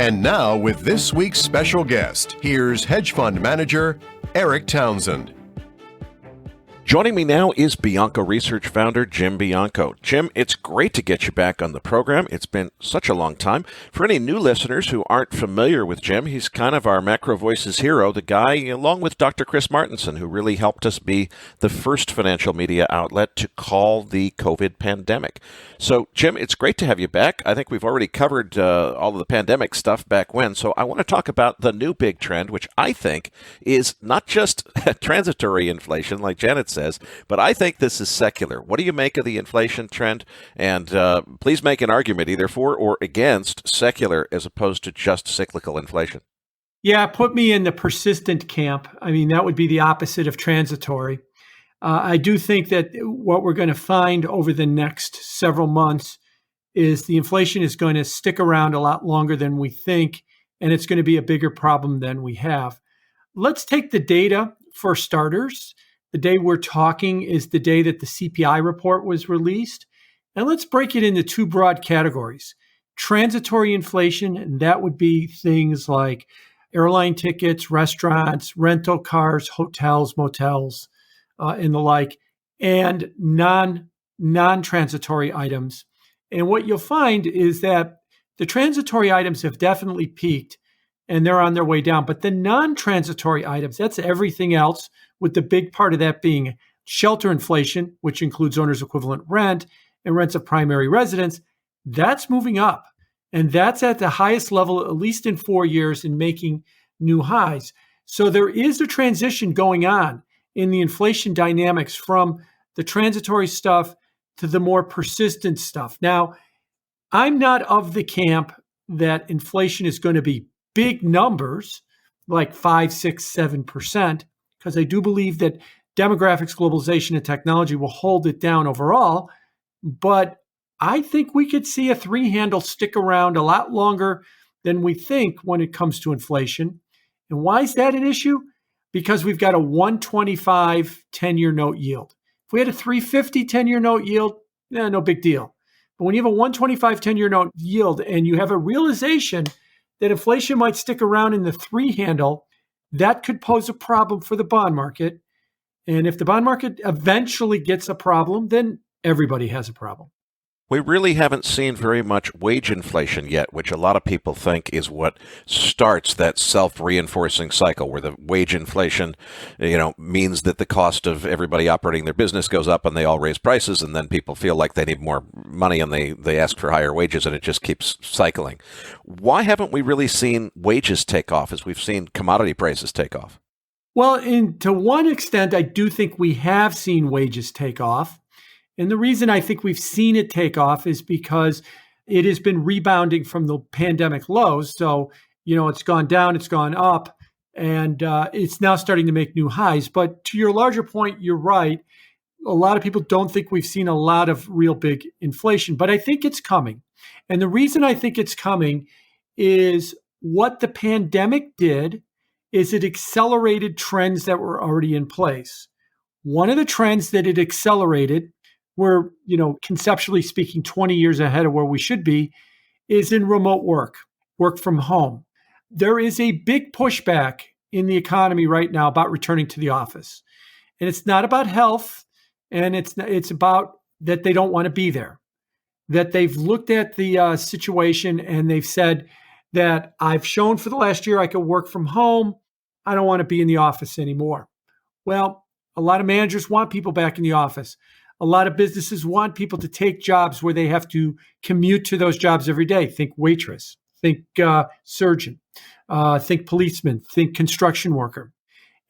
And now, with this week's special guest, here's hedge fund manager Erik Townsend. Joining me now is Bianco Research founder Jim Bianco. Jim, it's great to get you back on the program. It's been such a long time. For any new listeners who aren't familiar with Jim, he's kind of our MacroVoices hero, the guy, along with Dr. Chris Martenson, who really helped us be the first financial media outlet to call the COVID pandemic. So, Jim, it's great to have you back. I think we've already covered all of the pandemic stuff back when, so I want to talk about the new big trend, which I think is not just transitory inflation, like Janet says, but I think this is secular. What do you make of the inflation trend? And please make an argument either for or against secular as opposed to just cyclical inflation. Yeah, put me in the persistent camp. I mean, that would be the opposite of transitory. I do think that what we're going to find over the next several months is the inflation is going to stick around a lot longer than we think, and it's going to be a bigger problem than we have. Let's take the data for starters. The day we're talking is the day that the CPI report was released. And let's break it into two broad categories. Transitory inflation, and that would be things like airline tickets, restaurants, rental cars, hotels, motels, and the like, and non-transitory items. And what you'll find is that the transitory items have definitely peaked and they're on their way down. But the non-transitory items, that's everything else, with the big part of that being shelter inflation, which includes owner's equivalent rent and rents of primary residence, that's moving up. And that's at the highest level, at least in 4 years, and making new highs. So there is a transition going on in the inflation dynamics from the transitory stuff to the more persistent stuff. Now, I'm not of the camp that inflation is going to be big numbers like 5, 6, 7%, because I do believe that demographics, globalization, and technology will hold it down overall. But I think we could see a three handle stick around a lot longer than we think when it comes to inflation. And why is that an issue? Because we've got a 125 10-year note yield. If we had a 350 10-year note yield, no big deal. But when you have a 125 10-year note yield and you have a realization that inflation might stick around in the three handle, that could pose a problem for the bond market. And if the bond market eventually gets a problem, then everybody has a problem. We really haven't seen very much wage inflation yet, which a lot of people think is what starts that self-reinforcing cycle where the wage inflation, means that the cost of everybody operating their business goes up and they all raise prices, and then people feel like they need more money and they ask for higher wages, and it just keeps cycling. Why haven't we really seen wages take off as we've seen commodity prices take off? Well, to one extent, I do think we have seen wages take off. And the reason I think we've seen it take off is because it has been rebounding from the pandemic lows. So, it's gone down, it's gone up, and it's now starting to make new highs. But to your larger point, you're right. A lot of people don't think we've seen a lot of real big inflation, but I think it's coming. And the reason I think it's coming is what the pandemic did is it accelerated trends that were already in place. One of the trends that it accelerated, we're, conceptually speaking, 20 years ahead of where we should be, is in remote work from home. There is a big pushback in the economy right now about returning to the office. And it's not about health, and it's about that they don't want to be there, that they've looked at the situation and they've said that I've shown for the last year I can work from home. I don't want to be in the office anymore. Well, a lot of managers want people back in the office. A lot of businesses want people to take jobs where they have to commute to those jobs every day. Think waitress, think surgeon, think policeman, think construction worker.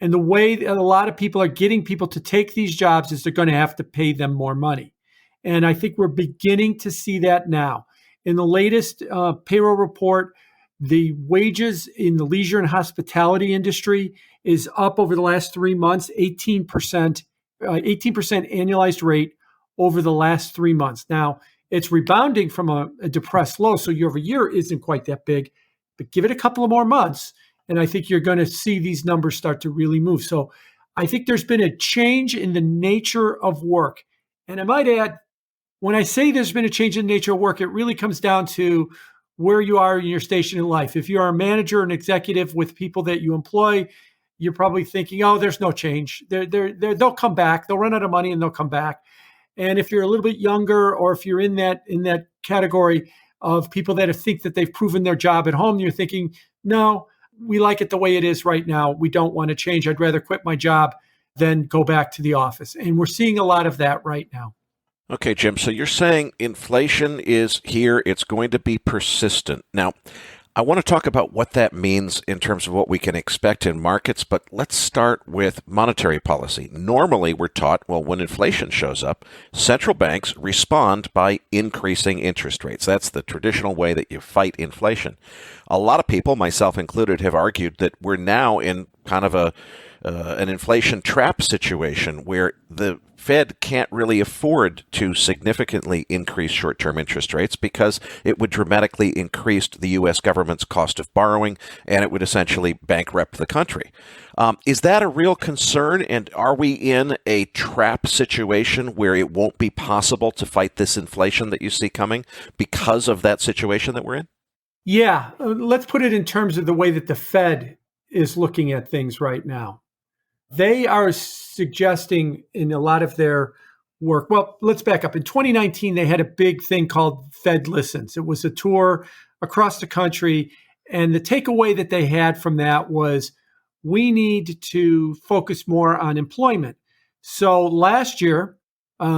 And the way that a lot of people are getting people to take these jobs is they're going to have to pay them more money. And I think we're beginning to see that now. In the latest payroll report, the wages in the leisure and hospitality industry is up over the last 3 months, 18% annualized rate over the last 3 months. Now, it's rebounding from a depressed low, so year over year isn't quite that big, but give it a couple of more months, and I think you're going to see these numbers start to really move. So I think there's been a change in the nature of work. And I might add, when I say there's been a change in the nature of work, it really comes down to where you are in your station in life. If you are a manager and executive with people that you employ, you're probably thinking, oh, there's no change. They'll come back. They'll run out of money and they'll come back. And if you're a little bit younger, or if you're in that category of people that think that they've proven their job at home, you're thinking, no, we like it the way it is right now. We don't want to change. I'd rather quit my job than go back to the office. And we're seeing a lot of that right now. Okay, Jim, so you're saying inflation is here. It's going to be persistent. Now, I want to talk about what that means in terms of what we can expect in markets, but let's start with monetary policy. Normally, we're taught, well, when inflation shows up, central banks respond by increasing interest rates. That's the traditional way that you fight inflation. A lot of people, myself included, have argued that we're now in kind of an inflation trap situation where the Fed can't really afford to significantly increase short-term interest rates because it would dramatically increase the U.S. government's cost of borrowing, and it would essentially bankrupt the country. Is that a real concern, and are we in a trap situation where it won't be possible to fight this inflation that you see coming because of that situation that we're in? Yeah, let's put it in terms of the way that the Fed is looking at things right now. They are suggesting in a lot of their work, well, let's back up. In 2019, they had a big thing called Fed Listens. It was a tour across the country. And the takeaway that they had from that was, we need to focus more on employment. So last year,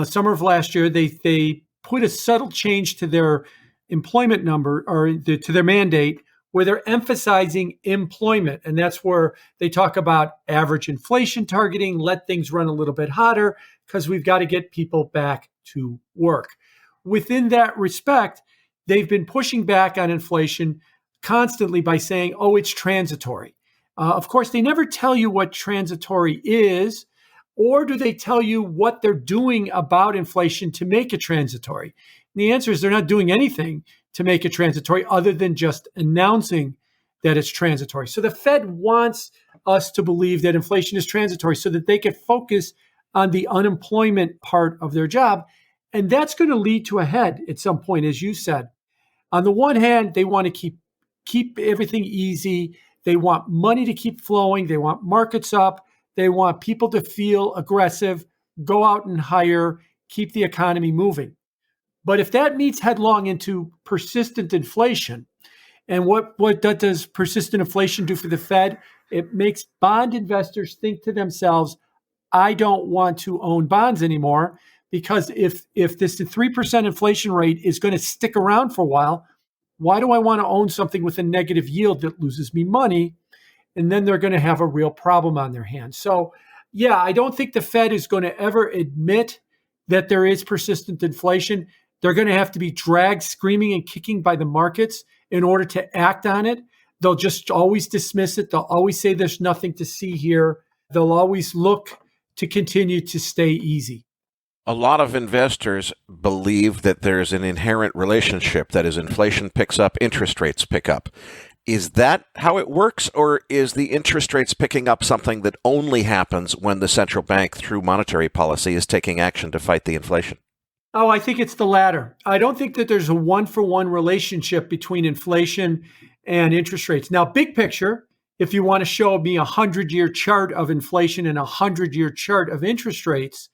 summer of last year, they put a subtle change to their employment number, or to their mandate, where they're emphasizing employment. And that's where they talk about average inflation targeting, let things run a little bit hotter, because we've got to get people back to work. Within that respect, they've been pushing back on inflation constantly by saying, oh, it's transitory. Of course, they never tell you what transitory is, or do they tell you what they're doing about inflation to make it transitory? And the answer is they're not doing anything to make it transitory other than just announcing that it's transitory. So the Fed wants us to believe that inflation is transitory so that they can focus on the unemployment part of their job. And that's going to lead to a head at some point, as you said. On the one hand, they want to keep everything easy. They want money to keep flowing. They want markets up. They want people to feel aggressive, go out and hire, keep the economy moving. But if that meets headlong into persistent inflation, and what does persistent inflation do for the Fed? It makes bond investors think to themselves, I don't want to own bonds anymore, because if this 3% inflation rate is going to stick around for a while, why do I want to own something with a negative yield that loses me money? And then they're going to have a real problem on their hands. So, yeah, I don't think the Fed is going to ever admit that there is persistent inflation. They're going to have to be dragged screaming and kicking by the markets in order to act on it. They'll just always dismiss it. They'll always say there's nothing to see here. They'll always look to continue to stay easy. A lot of investors believe that there's an inherent relationship, that as inflation picks up, interest rates pick up. Is that how it works, or is the interest rates picking up something that only happens when the central bank, through monetary policy, is taking action to fight the inflation? Oh, I think it's the latter. I don't think that there's a one-for-one relationship between inflation and interest rates. Now, big picture, if you want to show me a 100-year chart of inflation and a 100-year chart of interest rates,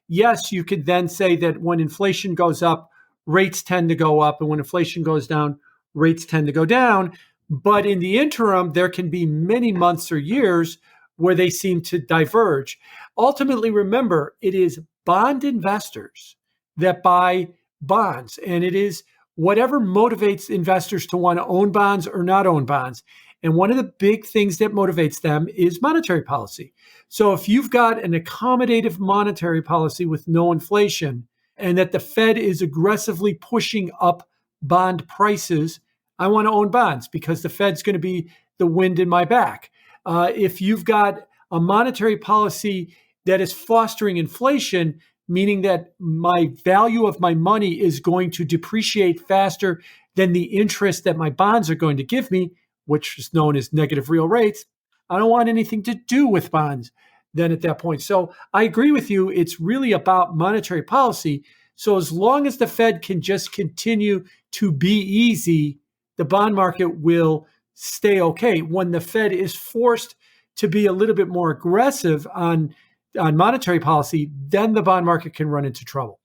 yes, you could then say that when inflation goes up, rates tend to go up, and when inflation goes down, rates tend to go down. But in the interim, there can be many months or years where they seem to diverge. Ultimately, remember, it is bond investors that buy bonds, and it is whatever motivates investors to want to own bonds or not own bonds. And one of the big things that motivates them is monetary policy. So if you've got an accommodative monetary policy with no inflation, and that the Fed is aggressively pushing up bond prices, I want to own bonds because the Fed's going to be the wind in my back. If you've got a monetary policy that is fostering inflation, meaning that my value of my money is going to depreciate faster than the interest that my bonds are going to give me, which is known as negative real rates, I don't want anything to do with bonds then at that point. So I agree with you. It's really about monetary policy. So as long as the Fed can just continue to be easy, the bond market will stay okay. When the Fed is forced to be a little bit more aggressive on monetary policy, then the bond market can run into trouble.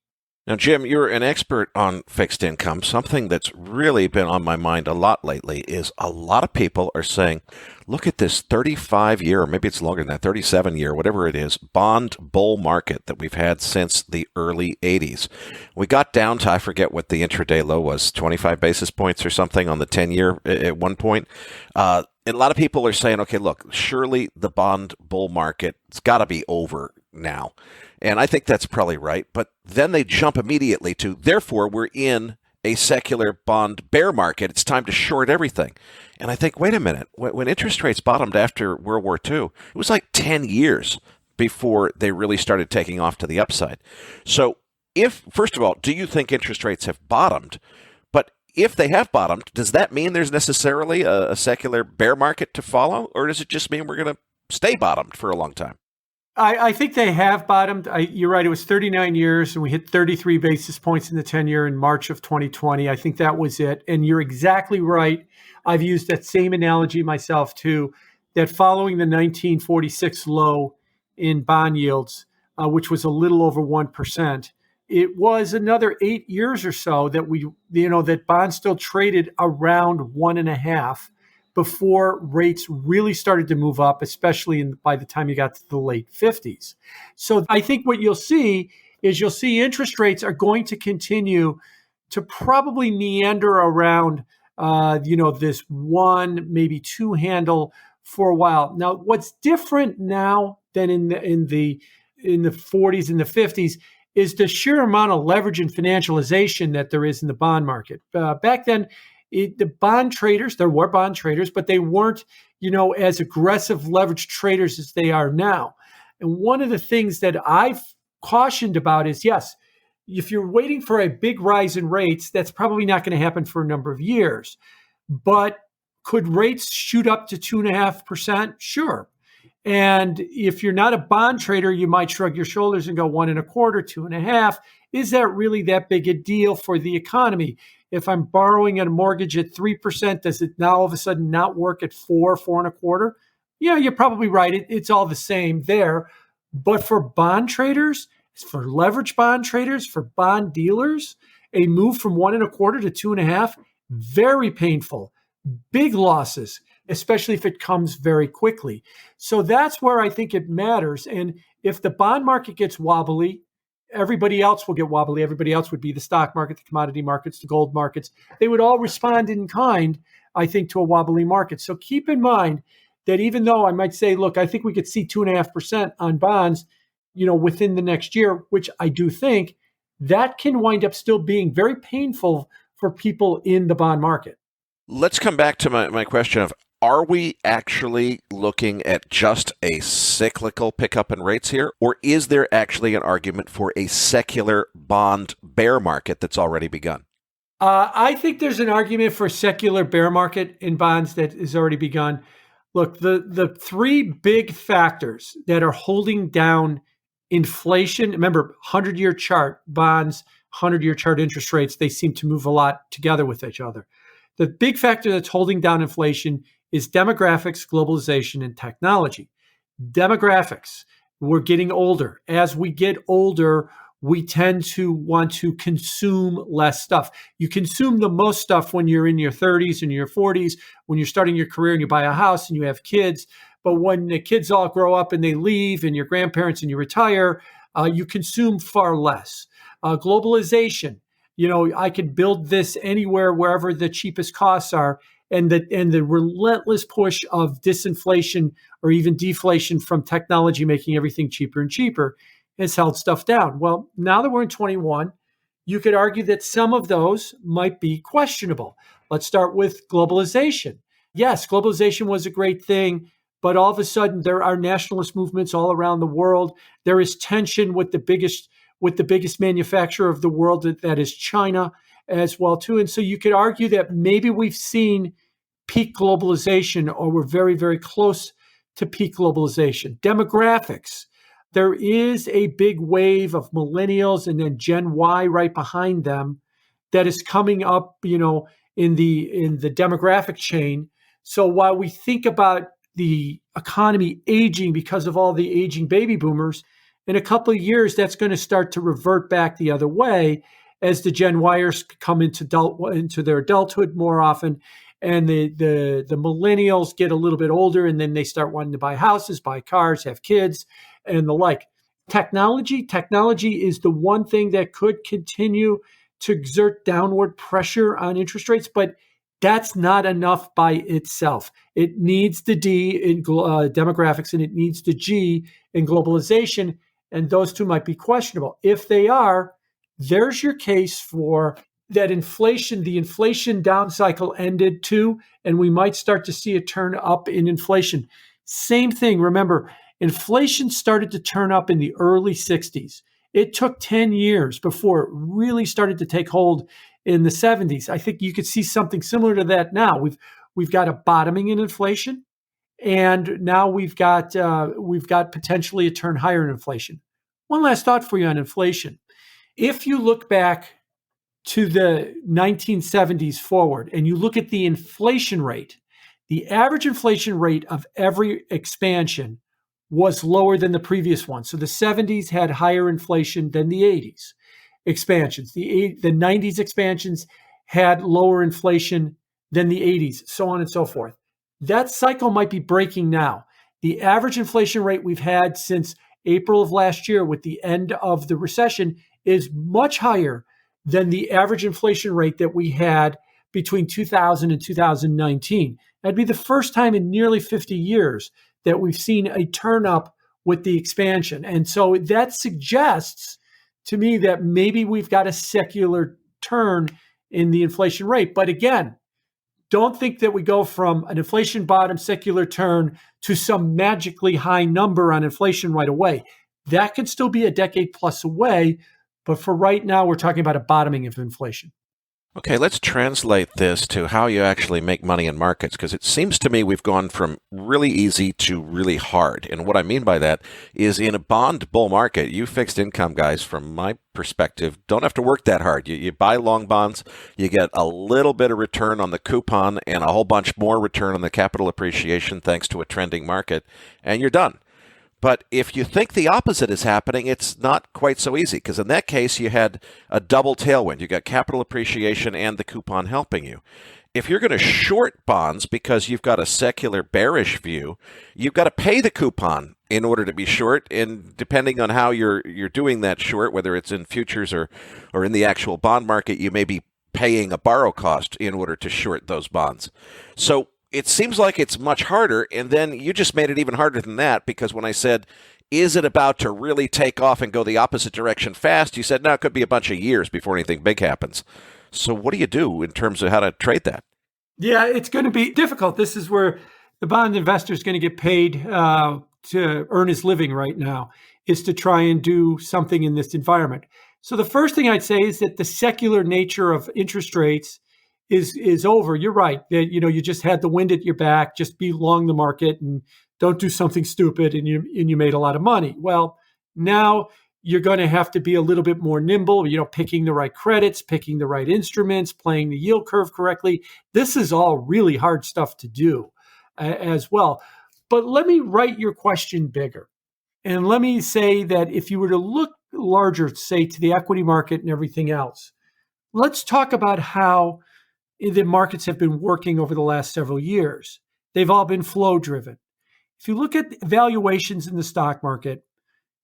Now, Jim, you're an expert on fixed income. Something that's really been on my mind a lot lately is a lot of people are saying, look at this 35-year, or maybe it's longer than that, 37-year, whatever it is, bond bull market that we've had since the early 80s. We got down to, I forget what the intraday low was, 25 basis points or something on the 10-year at one point. And a lot of people are saying, okay, look, surely the bond bull market's got to be over now. And I think that's probably right. But then they jump immediately to, therefore, we're in a secular bond bear market. It's time to short everything. And I think, wait a minute. When interest rates bottomed after World War II, it was like 10 years before they really started taking off to the upside. So first of all, do you think interest rates have bottomed? But if they have bottomed, does that mean there's necessarily a secular bear market to follow? Or does it just mean we're going to stay bottomed for a long time? I think they have bottomed. You're right. It was 39 years, and we hit 33 basis points in the 10-year in March of 2020. I think that was it. And you're exactly right. I've used that same analogy myself, too, that following the 1946 low in bond yields, which was a little over 1%, it was another 8 years or so that that bonds still traded around 1.5 before rates really started to move up, especially by the time you got to the late 50s. So I think what you'll see is interest rates are going to continue to probably meander around, this 1, maybe 2 handle for a while. Now, what's different now than in the 40s and the 50s is the sheer amount of leverage and financialization that there is in the bond market. Back then, the bond traders, there were bond traders, but they weren't, as aggressive leverage traders as they are now. And one of the things that I've cautioned about is, yes, if you're waiting for a big rise in rates, that's probably not going to happen for a number of years. But could rates shoot up to 2.5%? Sure. And if you're not a bond trader, you might shrug your shoulders and go 1.25, 2.5. Is that really that big a deal for the economy? If I'm borrowing a mortgage at 3%, does it now all of a sudden not work at 4.25? Yeah, you're probably right. It's all the same there. But for bond traders, for leverage bond traders, for bond dealers, a move from 1.25 to 2.5, very painful, big losses, especially if it comes very quickly. So that's where I think it matters. And if the bond market gets wobbly, everybody else will get wobbly. Everybody else would be the stock market, the commodity markets, the gold markets. They would all respond in kind, I think, to a wobbly market. So keep in mind that even though I might say, look, I think we could see 2.5% on bonds, within the next year, which I do think, that can wind up still being very painful for people in the bond market. Let's come back to my question of, are we actually looking at just a cyclical pickup in rates here, or is there actually an argument for a secular bond bear market that's already begun? I think there's an argument for a secular bear market in bonds that has already begun. Look, the 3 big factors that are holding down inflation, remember, 100-year chart bonds, 100-year chart interest rates, they seem to move a lot together with each other. The big factor that's holding down inflation is demographics, globalization, and technology. Demographics, we're getting older. As we get older, we tend to want to consume less stuff. You consume the most stuff when you're in your 30s and your 40s, when you're starting your career and you buy a house and you have kids. But when the kids all grow up and they leave and your grandparents and you retire, you consume far less. Globalization, I could build this anywhere, wherever the cheapest costs are. And the relentless push of disinflation or even deflation from technology making everything cheaper and cheaper has held stuff down. Well, now that we're in 21, you could argue that some of those might be questionable. Let's start with globalization. Yes, globalization was a great thing, but all of a sudden there are nationalist movements all around the world. There is tension with the biggest manufacturer of the world, that is China, as well too. And so you could argue that maybe we've seen peak globalization, or we're very, very close to peak globalization. Demographics. There is a big wave of millennials and then Gen Y right behind them that is coming up, in in the demographic chain. So while we think about the economy aging because of all the aging baby boomers, in a couple of years, that's going to start to revert back the other way as the Gen Yers come into their adulthood more often, and the millennials get a little bit older, and then they start wanting to buy houses, buy cars, have kids, and the like. Technology is the one thing that could continue to exert downward pressure on interest rates, but that's not enough by itself. It needs the D in demographics, and it needs the G in globalization, and those two might be questionable. If they are, there's your case for that inflation. The inflation down cycle ended too, and we might start to see a turn up in inflation. Same thing, remember, inflation started to turn up in the early 60s. It took 10 years before it really started to take hold in the 70s. I think you could see something similar to that now. We've got a bottoming in inflation, and now we've got potentially a turn higher in inflation. One last thought for you on inflation. If you look back to the 1970s forward and you look at the inflation rate, the average inflation rate of every expansion was lower than the previous one. So the 70s had higher inflation than the 80s expansions. The 90s expansions had lower inflation than the 80s, so on and so forth. That cycle might be breaking now. The average inflation rate we've had since April of last year with the end of the recession is much higher than the average inflation rate that we had between 2000 and 2019. That'd be the first time in nearly 50 years that we've seen a turn up with the expansion. And so that suggests to me that maybe we've got a secular turn in the inflation rate. But again, don't think that we go from an inflation bottom secular turn to some magically high number on inflation right away. That could still be a decade plus away. But for right now, we're talking about a bottoming of inflation. Okay, let's translate this to how you actually make money in markets, because it seems to me we've gone from really easy to really hard. And what I mean by that is in a bond bull market, you fixed income guys, from my perspective, don't have to work that hard. You buy long bonds, you get a little bit of return on the coupon and a whole bunch more return on the capital appreciation thanks to a trending market, and you're done. But if you think the opposite is happening, it's not quite so easy, because in that case, you had a double tailwind. You got capital appreciation and the coupon helping you. If you're going to short bonds because you've got a secular bearish view, you've got to pay the coupon in order to be short. And depending on how you're doing that short, whether it's in futures or in the actual bond market, you may be paying a borrow cost in order to short those bonds. So it seems like it's much harder, and then you just made it even harder than that, because when I said, is it about to really take off and go the opposite direction fast, you said, no, it could be a bunch of years before anything big happens. So what do you do in terms of how to trade that? Yeah, it's going to be difficult. This is where the bond investor is going to get paid to earn his living right now, is to try and do something in this environment. So the first thing I'd say is that the secular nature of interest rates is over. You're right that you just had the wind at your back. Just be long the market and don't do something stupid, and you made a lot of money. Well, now you're going to have to be a little bit more nimble. Picking the right credits, picking the right instruments, playing the yield curve correctly. This is all really hard stuff to do as well. But let me write your question bigger, and let me say that if you were to look larger, say to the equity market and everything else, let's talk about how the markets have been working over the last several years. They've all been flow driven. If you look at valuations in the stock market,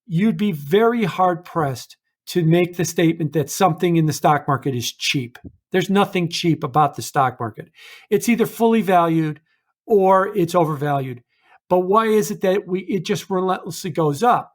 you'd be very hard pressed to make the statement that something in the stock market is cheap. There's nothing cheap about the stock market. It's either fully valued or it's overvalued. But why is it that it just relentlessly goes up?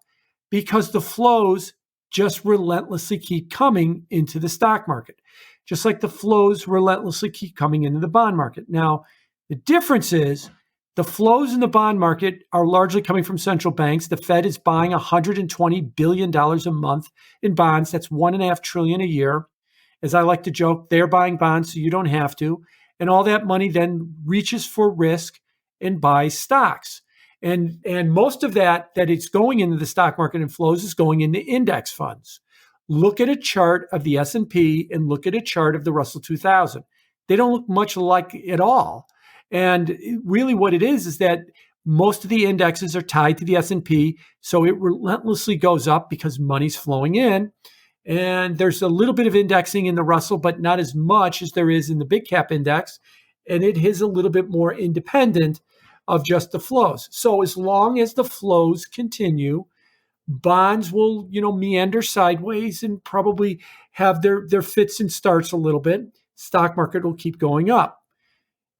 Because the flows just relentlessly keep coming into the stock market, just like the flows relentlessly keep coming into the bond market. Now, the difference is the flows in the bond market are largely coming from central banks. The Fed is buying $120 billion a month in bonds. That's $1.5 trillion a year. As I like to joke, they're buying bonds, so you don't have to. And all that money then reaches for risk and buys stocks. And most of that it's going into the stock market and flows is going into index funds. Look at a chart of the S&P and look at a chart of the Russell 2000. they don't look much alike at all. And really what it is that most of the indexes are tied to the S&P, so it relentlessly goes up because money's flowing in. And there's a little bit of indexing in the Russell, but not as much as there is in the big cap index. And it is a little bit more independent of just the flows. So as long as the flows continue, bonds will, meander sideways and probably have their fits and starts a little bit. Stock market will keep going up.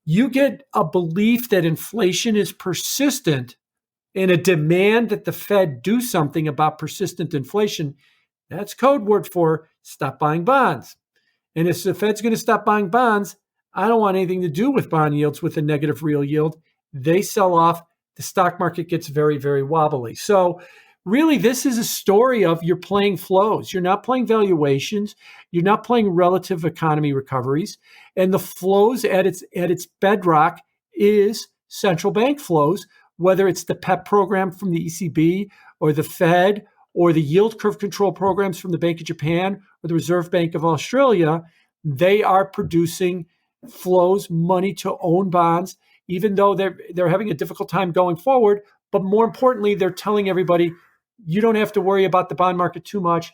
You get a belief that inflation is persistent and a demand that the Fed do something about persistent inflation. That's code word for stop buying bonds. And if the Fed's going to stop buying bonds, I don't want anything to do with bond yields with a negative real yield. They sell off. The stock market gets very, very wobbly. So really, this is a story of you're playing flows. You're not playing valuations. You're not playing relative economy recoveries. And the flows at its bedrock is central bank flows, whether it's the PEP program from the ECB or the Fed or the yield curve control programs from the Bank of Japan or the Reserve Bank of Australia. They are producing flows, money to own bonds, even though they're having a difficult time going forward. But more importantly, they're telling everybody, you don't have to worry about the bond market too much.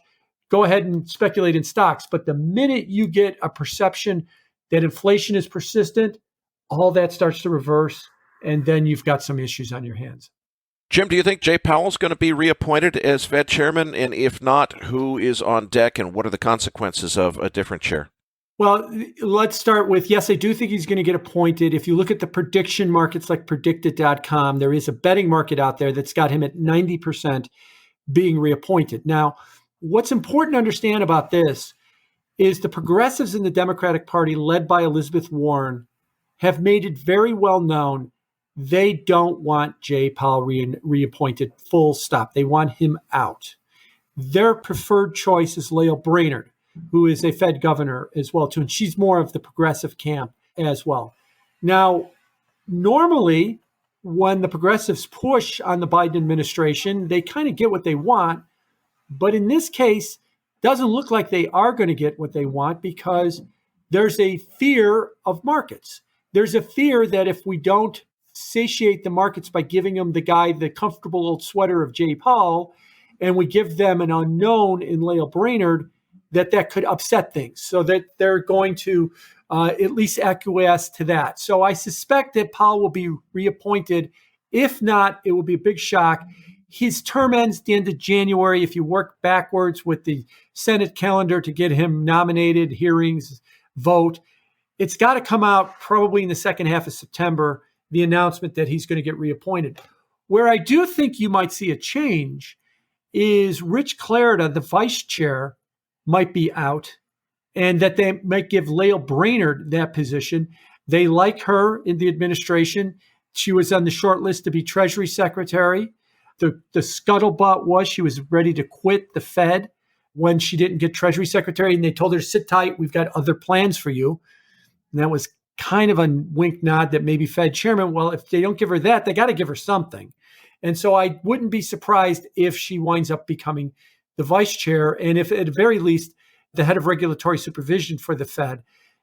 Go ahead and speculate in stocks. But the minute you get a perception that inflation is persistent, all that starts to reverse, and then you've got some issues on your hands. Jim, do you think Jay Powell is going to be reappointed as Fed chairman? And if not, who is on deck and what are the consequences of a different chair? Well, let's start with, yes, I do think he's going to get appointed. If you look at the prediction markets like predicted.com, there is a betting market out there that's got him at 90% being reappointed. Now, what's important to understand about this is the progressives in the Democratic Party, led by Elizabeth Warren, have made it very well known they don't want Jay Powell reappointed, full stop. They want him out. Their preferred choice is Lael Brainerd, who is a Fed governor as well, too, and she's more of the progressive camp as well. Now, normally, when the progressives push on the Biden administration, they kind of get what they want. But in this case, doesn't look like they are going to get what they want because there's a fear of markets. There's a fear that if we don't satiate the markets by giving them the comfortable old sweater of Jay Powell, and we give them an unknown in Lael Brainerd, that could upset things, so that they're going to at least acquiesce to that. So I suspect that Powell will be reappointed. If not, it will be a big shock. His term ends at the end of January. If you work backwards with the Senate calendar to get him nominated, hearings, vote, it's got to come out probably in the second half of September, the announcement that he's going to get reappointed. Where I do think you might see a change is Rich Clarida, the vice chair, might be out, and that they might give Lael Brainerd that position. They like her in the administration. She was on the short list to be Treasury Secretary. The scuttlebutt was she was ready to quit the Fed when she didn't get Treasury Secretary, and they told her, sit tight, we've got other plans for you. And that was kind of a wink nod that maybe Fed chairman, well, if they don't give her that, they got to give her something. And so I wouldn't be surprised if she winds up becoming the vice chair, and if at the very least, the head of regulatory supervision for the Fed.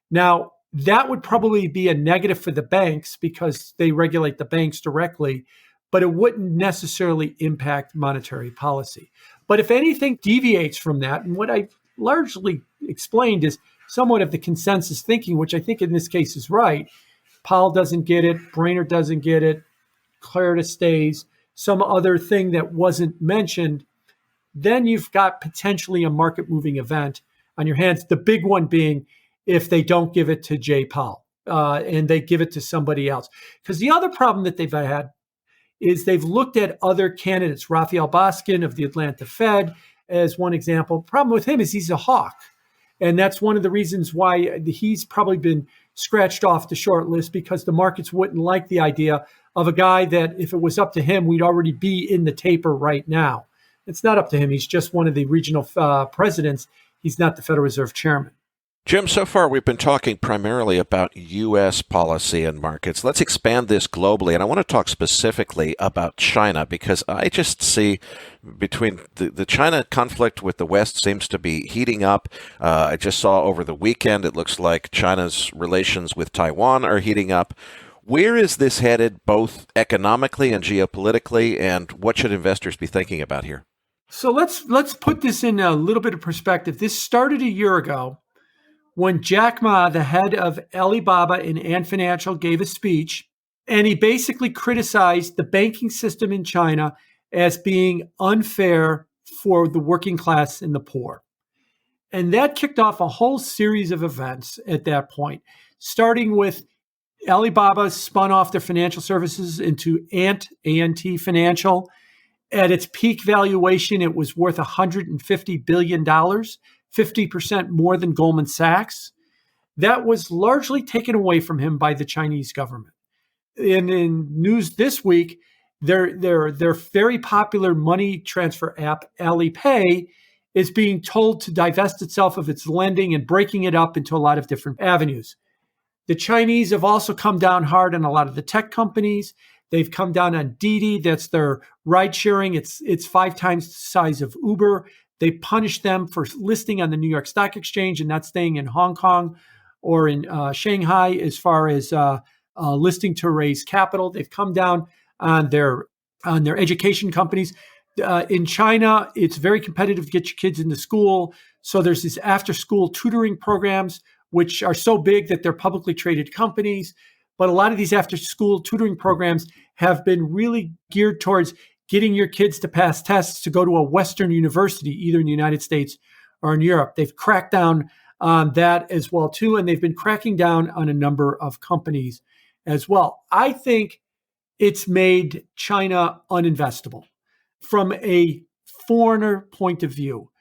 Now, that would probably be a negative for the banks because they regulate the banks directly, but it wouldn't necessarily impact monetary policy. But if anything deviates from that, and what I largely explained is somewhat of the consensus thinking, which I think in this case is right. Powell doesn't get it, Brainerd doesn't get it, Clarida stays, some other thing that wasn't mentioned, then you've got potentially a market-moving event on your hands. The big one being if they don't give it to Jay Powell and they give it to somebody else. Because the other problem that they've had is they've looked at other candidates. Raphael Boskin of the Atlanta Fed as one example. The problem with him is he's a hawk. And that's one of the reasons why he's probably been scratched off the short list, because the markets wouldn't like the idea of a guy that if it was up to him, we'd already be in the taper right now. It's not up to him. He's just one of the regional presidents. He's not the Federal Reserve chairman. Jim, so far we've been talking primarily about U.S. policy and markets. Let's expand this globally, and I want to talk specifically about China because I just see between the China conflict with the West seems to be heating up. I just saw over the weekend it looks like China's relations with Taiwan are heating up. Where is this headed, both economically and geopolitically, and what should investors be thinking about here? So let's put this in a little bit of perspective. This started a year ago when Jack Ma, the head of Alibaba and Ant Financial, gave a speech, and he basically criticized the banking system in China as being unfair for the working class and the poor. And that kicked off a whole series of events at that point, starting with Alibaba spun off their financial services into Ant Financial. At its peak valuation, it was worth $150 billion. 50% more than Goldman Sachs. That was largely taken away from him by the Chinese government. And in news this week, their very popular money transfer app, Alipay, is being told to divest itself of its lending and breaking it up into a lot of different avenues. The Chinese have also come down hard on a lot of the tech companies. They've come down on Didi, that's their ride sharing. It's 5 times the size of Uber. They punished them for listing on the New York Stock Exchange and not staying in Hong Kong or in Shanghai as far as listing to raise capital. They've come down on their education companies. In China, it's very competitive to get your kids into school. So there's these after-school tutoring programs, which are so big that they're publicly traded companies. But a lot of these after-school tutoring programs have been really geared towards getting your kids to pass tests to go to a Western university, either in the United States or in Europe. They've cracked down on that as well, too, and they've been cracking down on a number of companies as well. I think it's made China uninvestable from a foreigner point of view.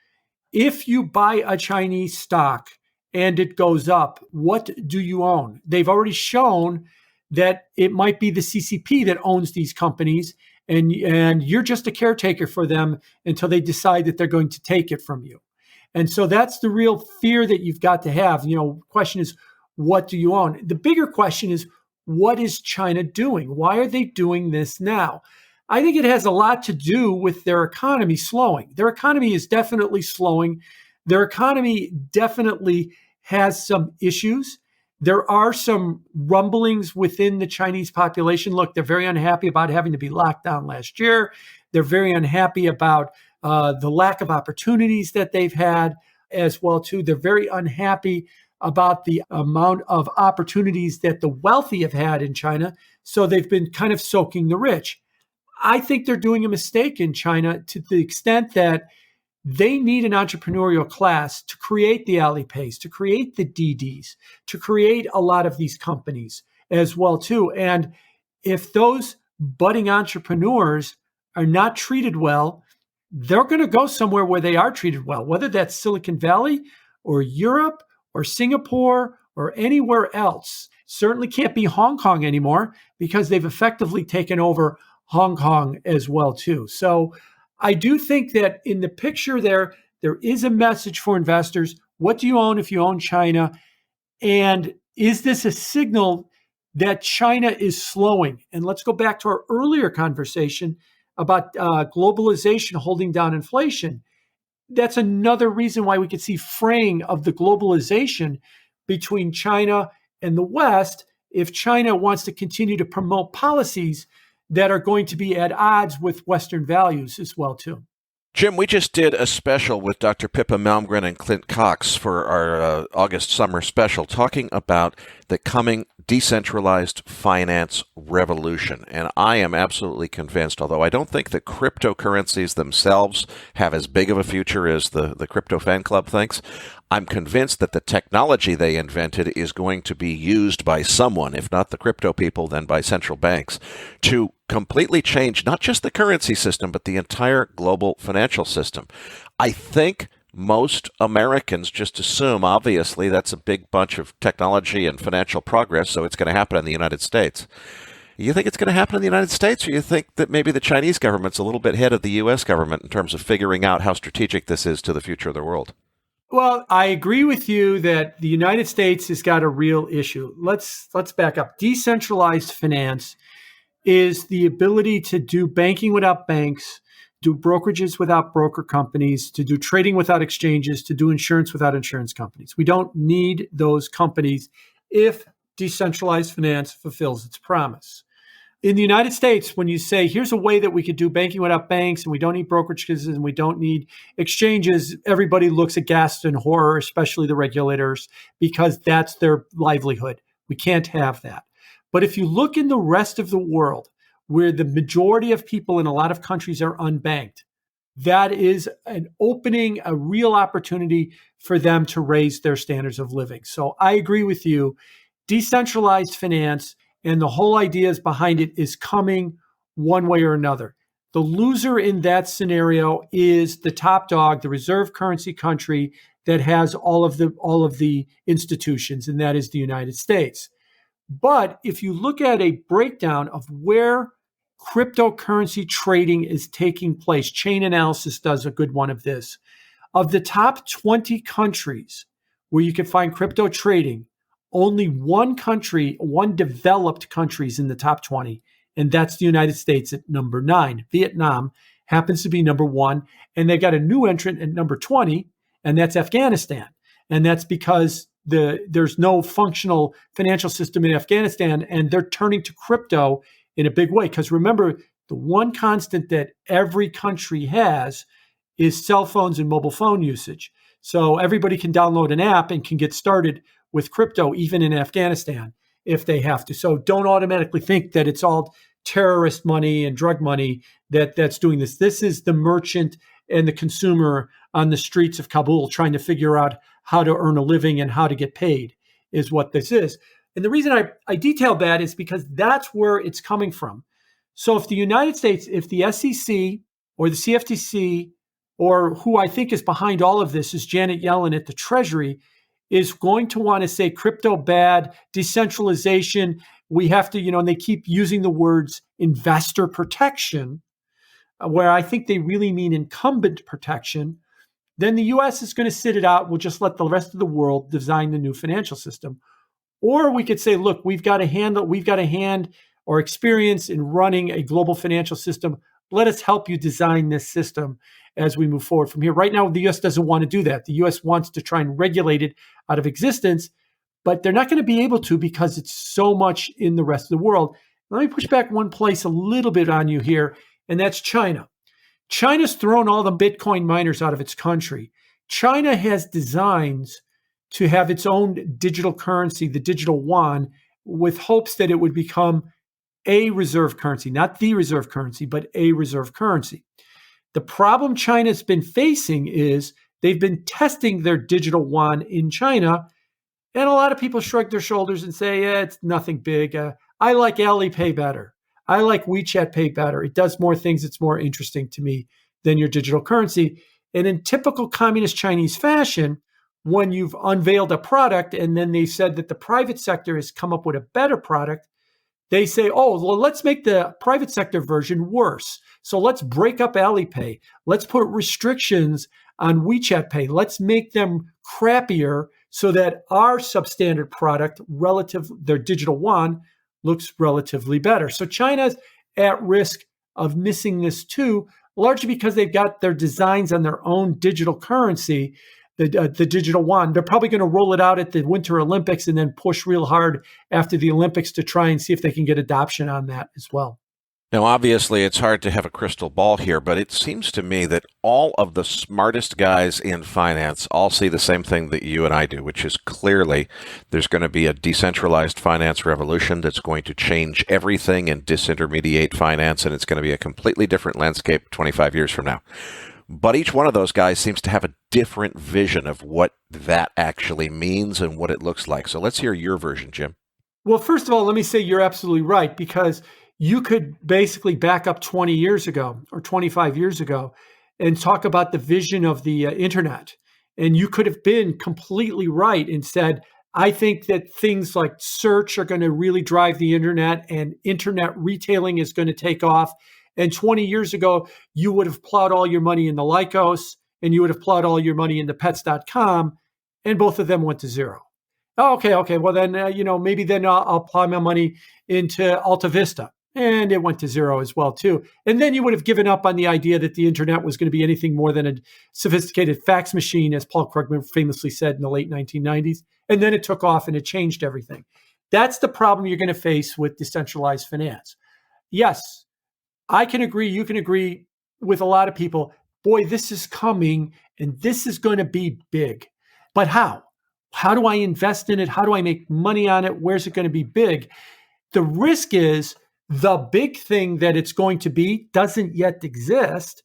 If you buy a Chinese stock and it goes up, what do you own? They've already shown that it might be the CCP that owns these companies, and you're just a caretaker for them until they decide that they're going to take it from you. And so that's the real fear that you've got to have. Question is, what do you own? The bigger question is, what is China doing? Why are they doing this now? I think it has a lot to do with their economy slowing. Their economy is definitely slowing. Their economy definitely has some issues. There are some rumblings within the Chinese population. Look, they're very unhappy about having to be locked down last year. They're very unhappy about the lack of opportunities that they've had as well, too. They're very unhappy about the amount of opportunities that the wealthy have had in China. So they've been kind of soaking the rich. I think they're doing a mistake in China to the extent that they need an entrepreneurial class to create the Alipays, to create the Didis, to create a lot of these companies as well, too. And if those budding entrepreneurs are not treated well, they're going to go somewhere where they are treated well, whether that's Silicon Valley or Europe or Singapore or anywhere else. Certainly can't be Hong Kong anymore because they've effectively taken over Hong Kong as well, too. So I do think that in the picture there is a message for investors. What do you own if you own China? And is this a signal that China is slowing? And let's go back to our earlier conversation about globalization holding down inflation. That's another reason why we could see fraying of the globalization between China and the West if China wants to continue to promote policies that are going to be at odds with Western values as well, too. Jim, we just did a special with Dr. Pippa Malmgren and Clint Cox for our August summer special talking about the coming decentralized finance revolution. And I am absolutely convinced, although I don't think the cryptocurrencies themselves have as big of a future as the crypto fan club thinks, I'm convinced that the technology they invented is going to be used by someone, if not the crypto people, then by central banks, to completely change not just the currency system, but the entire global financial system. I think most Americans just assume, obviously, that's a big bunch of technology and financial progress, so it's going to happen in the United States. You think it's going to happen in the United States, or you think that maybe the Chinese government's a little bit ahead of the U.S. government in terms of figuring out how strategic this is to the future of the world? Well, I agree with you that the United States has got a real issue. Let's back up. Decentralized finance is the ability to do banking without banks, do brokerages without broker companies, to do trading without exchanges, to do insurance without insurance companies. We don't need those companies if decentralized finance fulfills its promise. In the United States, when you say, here's a way that we could do banking without banks and we don't need brokerages and we don't need exchanges, everybody looks aghast in horror, especially the regulators, because that's their livelihood. We can't have that. But if you look in the rest of the world, where the majority of people in a lot of countries are unbanked, that is an opening, a real opportunity for them to raise their standards of living. So I agree with you. Decentralized finance and the whole ideas behind it is coming one way or another. The loser in that scenario is the top dog, the reserve currency country that has all of the institutions, and that is the United States. But if you look at a breakdown of where cryptocurrency trading is taking place, Chain Analysis does a good one of this. Of the top 20 countries where you can find crypto trading, only one country, one developed country is in the top 20, and that's the United States at number 9. Vietnam happens to be number 1, and they've got a new entrant at number 20, and that's Afghanistan. And that's because there's no functional financial system in Afghanistan, and they're turning to crypto in a big way. Because remember, the one constant that every country has is cell phones and mobile phone usage. So everybody can download an app and can get started with crypto, even in Afghanistan, if they have to. So don't automatically think that it's all terrorist money and drug money that's doing this. This is the merchant and the consumer on the streets of Kabul trying to figure out how to earn a living and how to get paid is what this is. And the reason I detailed that is because that's where it's coming from. So if the United States, if the SEC or the CFTC, or who I think is behind all of this is Janet Yellen at the Treasury, is going to want to say crypto bad, decentralization, we have to, and they keep using the words investor protection, where I think they really mean incumbent protection, then the US is going to sit it out. We'll just let the rest of the world design the new financial system. Or we could say, look, we've got a hand or experience in running a global financial system. Let us help you design this system as we move forward from here. Right now, the US doesn't want to do that. The US wants to try and regulate it out of existence, but they're not going to be able to because it's so much in the rest of the world. Let me push back one place a little bit on you here, and that's China. China's thrown all the Bitcoin miners out of its country. China has designs to have its own digital currency, the digital yuan, with hopes that it would become a reserve currency, not the reserve currency, but a reserve currency. The problem China's been facing is they've been testing their digital yuan in China, and a lot of people shrug their shoulders and say, it's nothing big. I like Alipay better. I like WeChat Pay better. It does more things. It's more interesting to me than your digital currency. And in typical communist Chinese fashion, when you've unveiled a product and then they said that the private sector has come up with a better product, they say, let's make the private sector version worse. So let's break up Alipay. Let's put restrictions on WeChat Pay. Let's make them crappier so that our substandard product, their digital yuan, looks relatively better. So China's at risk of missing this too, largely because they've got their designs on their own digital currency, the digital yuan. They're probably going to roll it out at the Winter Olympics and then push real hard after the Olympics to try and see if they can get adoption on that as well. Now, obviously, it's hard to have a crystal ball here, but it seems to me that all of the smartest guys in finance all see the same thing that you and I do, which is clearly there's going to be a decentralized finance revolution that's going to change everything and disintermediate finance, and it's going to be a completely different landscape 25 years from now. But each one of those guys seems to have a different vision of what that actually means and what it looks like. So let's hear your version, Jim. Well, first of all, let me say you're absolutely right, because you could basically back up 20 years ago or 25 years ago and talk about the vision of the internet. And you could have been completely right and said, I think that things like search are going to really drive the internet and internet retailing is going to take off. And 20 years ago, you would have plowed all your money in the Lycos and you would have plowed all your money into pets.com, and both of them went to zero. Oh, okay. Well, then, maybe then I'll plow my money into Alta Vista, and it went to zero as well, too. And then you would have given up on the idea that the internet was going to be anything more than a sophisticated fax machine, as Paul Krugman famously said in the late 1990s. And then it took off and it changed everything. That's the problem you're going to face with decentralized finance. Yes, I can agree. You can agree with a lot of people. Boy, this is coming and this is going to be big. But how? How do I invest in it? How do I make money on it? Where's it going to be big? The risk is the big thing that it's going to be doesn't yet exist.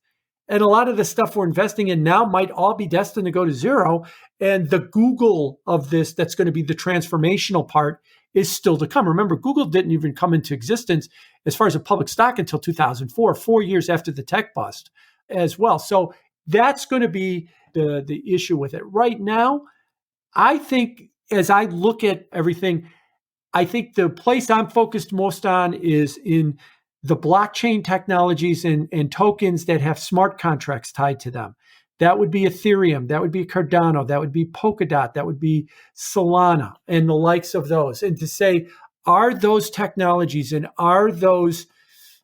And a lot of the stuff we're investing in now might all be destined to go to zero. And the Google of this, that's going to be the transformational part, is still to come. Remember, Google didn't even come into existence as far as a public stock until 2004, 4 years after the tech bust as well. So that's going to be the issue with it. Right now, I think as I look at everything, I think the place I'm focused most on is in the blockchain technologies and tokens that have smart contracts tied to them. That would be Ethereum, that would be Cardano, that would be Polkadot, that would be Solana and the likes of those. And to say, are those technologies and are those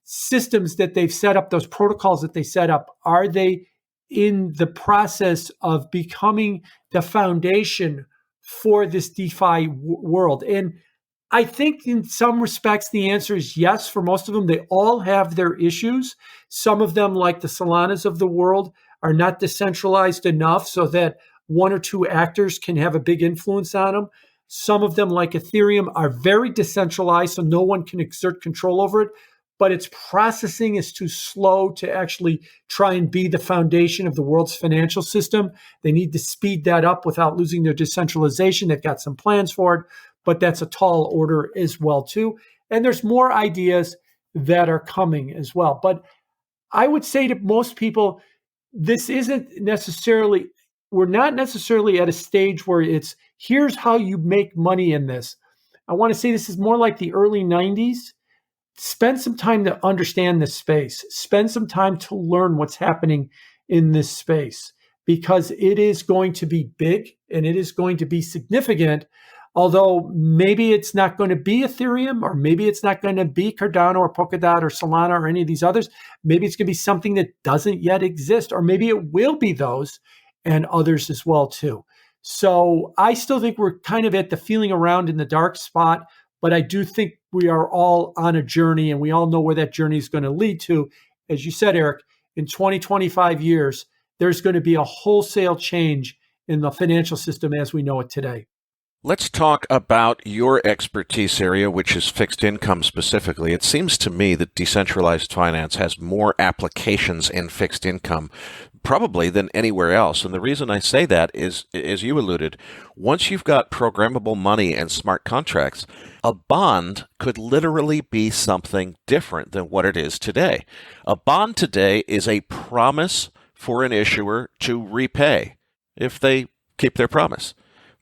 systems that they've set up, those protocols that they set up, are they in the process of becoming the foundation for this DeFi world? And I think in some respects, the answer is yes. For most of them, they all have their issues. Some of them, like the Solanas of the world, are not decentralized enough so that one or two actors can have a big influence on them. Some of them, like Ethereum, are very decentralized, so no one can exert control over it, but its processing is too slow to actually try and be the foundation of the world's financial system. They need to speed that up without losing their decentralization. They've got some plans for it, but that's a tall order as well, too. And there's more ideas that are coming as well. But I would say to most people, this isn't necessarily, we're not necessarily at a stage where it's, here's how you make money in this. I want to say this is more like the early 90s. Spend some time to understand this space. Spend some time to learn what's happening in this space, because it is going to be big and it is going to be significant. Although maybe it's not going to be Ethereum, or maybe it's not going to be Cardano or Polkadot or Solana or any of these others. Maybe it's going to be something that doesn't yet exist, or maybe it will be those and others as well too. So I still think we're kind of at the feeling around in the dark spot, but I do think we are all on a journey, and we all know where that journey is going to lead to. As you said, Eric, in 20, 25 years, there's going to be a wholesale change in the financial system as we know it today. Let's talk about your expertise area, which is fixed income specifically. It seems to me that decentralized finance has more applications in fixed income probably than anywhere else. And the reason I say that is, as you alluded, once you've got programmable money and smart contracts, a bond could literally be something different than what it is today. A bond today is a promise for an issuer to repay if they keep their promise.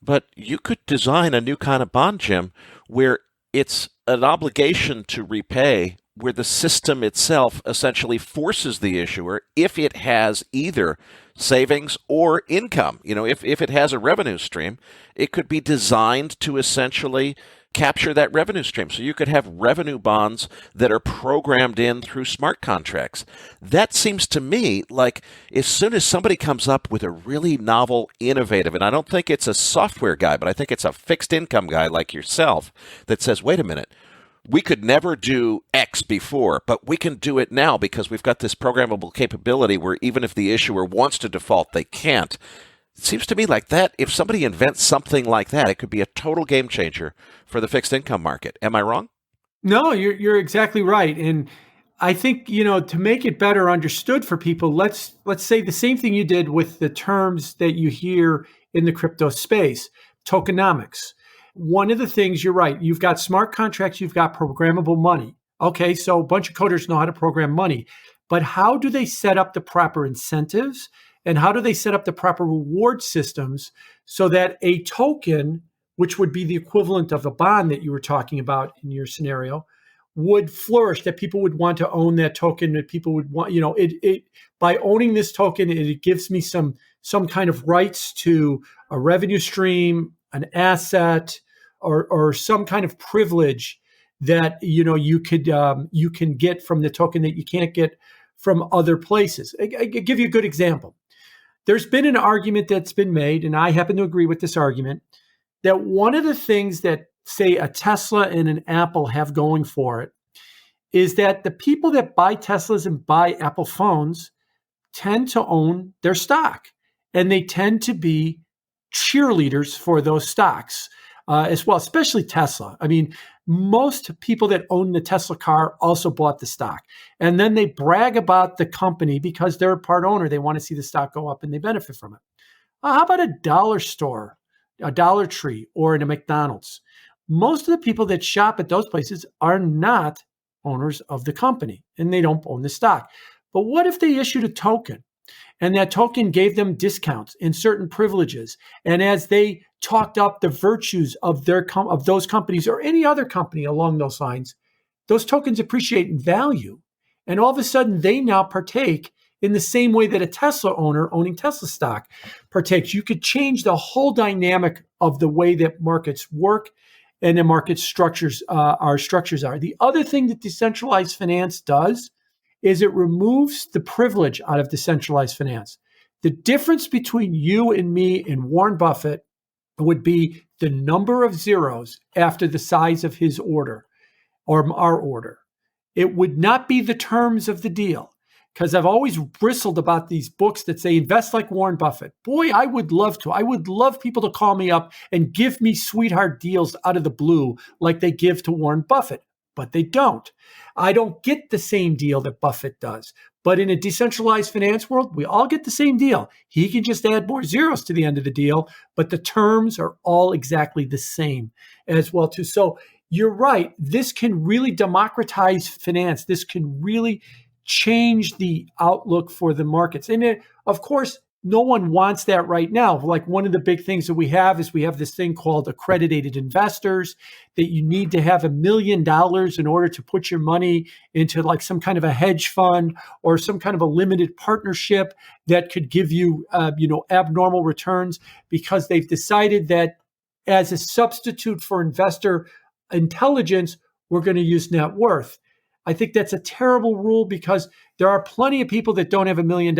But you could design a new kind of bond, Jim, where it's an obligation to repay, where the system itself essentially forces the issuer, if it has either savings or income. You know, if it has a revenue stream, it could be designed to essentially capture that revenue stream. So you could have revenue bonds that are programmed in through smart contracts. That seems to me like as soon as somebody comes up with a really novel, innovative, and I don't think it's a software guy, but I think it's a fixed income guy like yourself that says, wait a minute, we could never do X before, but we can do it now because we've got this programmable capability where even if the issuer wants to default, they can't. It seems to me like that, if somebody invents something like that, it could be a total game changer for the fixed income market. Am I wrong? No, you're exactly right. And I think, to make it better understood for people, let's say the same thing you did with the terms that you hear in the crypto space, tokenomics. One of the things, you're right, you've got smart contracts, you've got programmable money. Okay, so a bunch of coders know how to program money, but how do they set up the proper incentives? And how do they set up the proper reward systems so that a token, which would be the equivalent of a bond that you were talking about in your scenario, would flourish, that people would want to own that token, that people would want, it by owning this token, it gives me some kind of rights to a revenue stream, an asset, or some kind of privilege that you can get from the token that you can't get from other places. I give you a good example. There's been an argument that's been made, and I happen to agree with this argument, that one of the things that, say, a Tesla and an Apple have going for it is that the people that buy Teslas and buy Apple phones tend to own their stock, and they tend to be cheerleaders for those stocks as well, especially Tesla. I mean, most people that own the Tesla car also bought the stock, and then they brag about the company because they're a part owner. They want to see the stock go up and they benefit from it. How about a dollar store, a Dollar Tree, or in a McDonald's? Most of the people that shop at those places are not owners of the company, and they don't own the stock. But what if they issued a token, and that token gave them discounts and certain privileges? And as they talked up the virtues of of those companies or any other company along those lines, those tokens appreciate in value. And all of a sudden, they now partake in the same way that a Tesla owner owning Tesla stock partakes. You could change the whole dynamic of the way that markets work and the market structures are. The other thing that decentralized finance does is it removes the privilege out of decentralized finance. The difference between you and me and Warren Buffett would be the number of zeros after the size of his order or our order. It would not be the terms of the deal, because I've always bristled about these books that say invest like Warren Buffett. Boy, I would love to. I would love people to call me up and give me sweetheart deals out of the blue like they give to Warren Buffett, but they don't. I don't get the same deal that Buffett does. But in a decentralized finance world, we all get the same deal. He can just add more zeros to the end of the deal, but the terms are all exactly the same as well, too. So you're right. This can really democratize finance. This can really change the outlook for the markets. And of course, no one wants that right now. Like, one of the big things that we have is we have this thing called accredited investors, that you need to have $1 million in order to put your money into like some kind of a hedge fund or some kind of a limited partnership that could give you, abnormal returns, because they've decided that as a substitute for investor intelligence, we're going to use net worth. I think that's a terrible rule, because there are plenty of people that don't have $1 million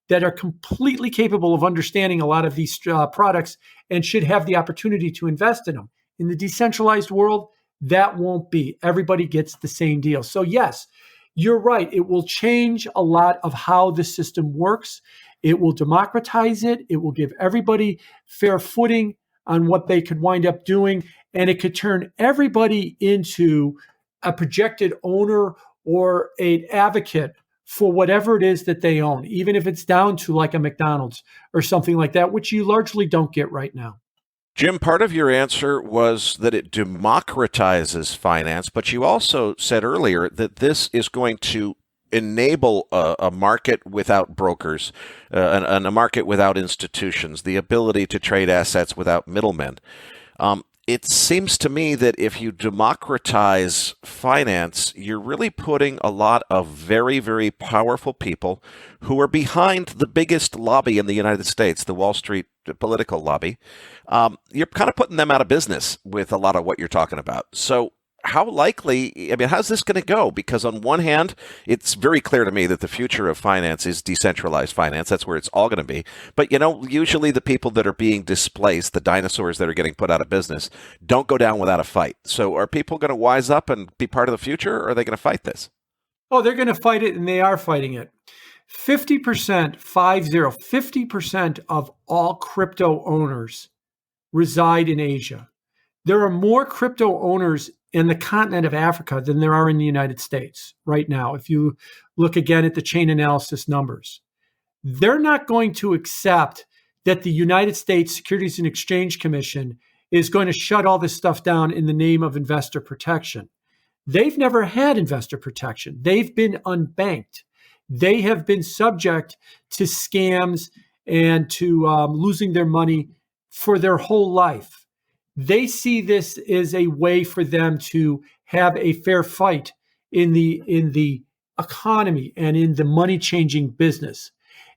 that are completely capable of understanding a lot of these products and should have the opportunity to invest in them. In the decentralized world, that won't be. Everybody gets the same deal. So yes, you're right. It will change a lot of how the system works. It will democratize it. It will give everybody fair footing on what they could wind up doing. And it could turn everybody into a projected owner or an advocate for whatever it is that they own, even if it's down to like a McDonald's or something like that, which you largely don't get right now. Jim, part of your answer was that it democratizes finance, but you also said earlier that this is going to enable a market without brokers, and a market without institutions, the ability to trade assets without middlemen. It seems to me that if you democratize finance, you're really putting a lot of very, very powerful people who are behind the biggest lobby in the United States, the Wall Street political lobby. You're kind of putting them out of business with a lot of what you're talking about. So how likely, how's this going to go? Because on one hand, it's very clear to me that the future of finance is decentralized finance. That's where it's all going to be. But, usually the people that are being displaced, the dinosaurs that are getting put out of business, don't go down without a fight. So are people going to wise up and be part of the future, or are they going to fight this? Oh, they're going to fight it, and they are fighting it. 50% of all crypto owners reside in Asia. There are more crypto owners in the continent of Africa than there are in the United States right now. If you look again at the chain analysis numbers, they're not going to accept that the United States Securities and Exchange Commission is going to shut all this stuff down in the name of investor protection. They've never had investor protection. They've been unbanked. They have been subject to scams and to losing their money for their whole life. they see this as a way for them to have a fair fight in the economy and in the money changing business.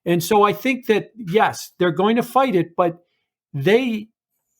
And so I think that, yes, they're going to fight it, but Janet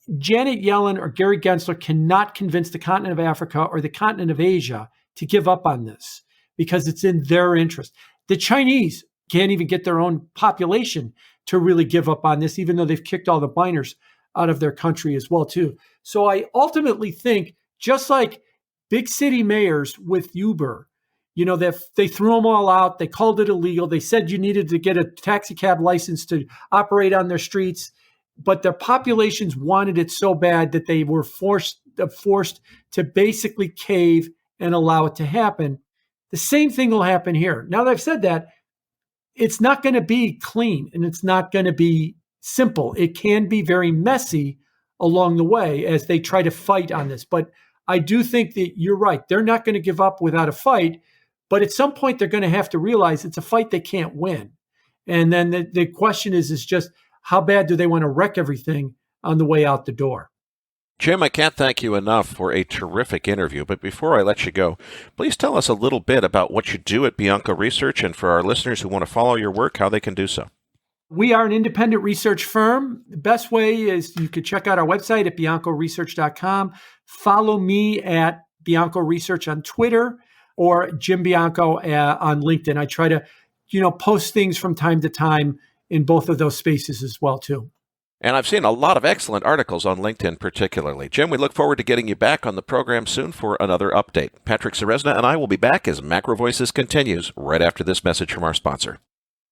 Yellen or Gary Gensler cannot convince the continent of Africa or the continent of Asia to give up on this because it's in their interest. The Chinese can't even get their own population to really give up on this, even though they've kicked all the miners out of their country as well, too. So I ultimately think, just like big city mayors with Uber, they threw them all out. They called it illegal. They said you needed to get a taxi cab license to operate on their streets, but their populations wanted it so bad that they were forced to basically cave and allow it to happen. The same thing will happen here. Now that I've said that, it's not going to be clean and it's not going to be simple. It can be very messy along the way as they try to fight on this. But I do think that you're right. They're not going to give up without a fight. But at some point, they're going to have to realize it's a fight they can't win. And then the question is just how bad do they want to wreck everything on the way out the door? Jim, I can't thank you enough for a terrific interview. But before I let you go, please tell us a little bit about what you do at Bianco Research, and for our listeners who want to follow your work, how they can do so. We are an independent research firm. The best way is you could check out our website at biancoresearch.com. Follow me at Bianco Research on Twitter or Jim Bianco on LinkedIn. I try to, post things from time to time in both of those spaces as well, too. And I've seen a lot of excellent articles on LinkedIn particularly. Jim, we look forward to getting you back on the program soon for another update. Patrick Ceresna and I will be back as MacroVoices continues right after this message from our sponsor.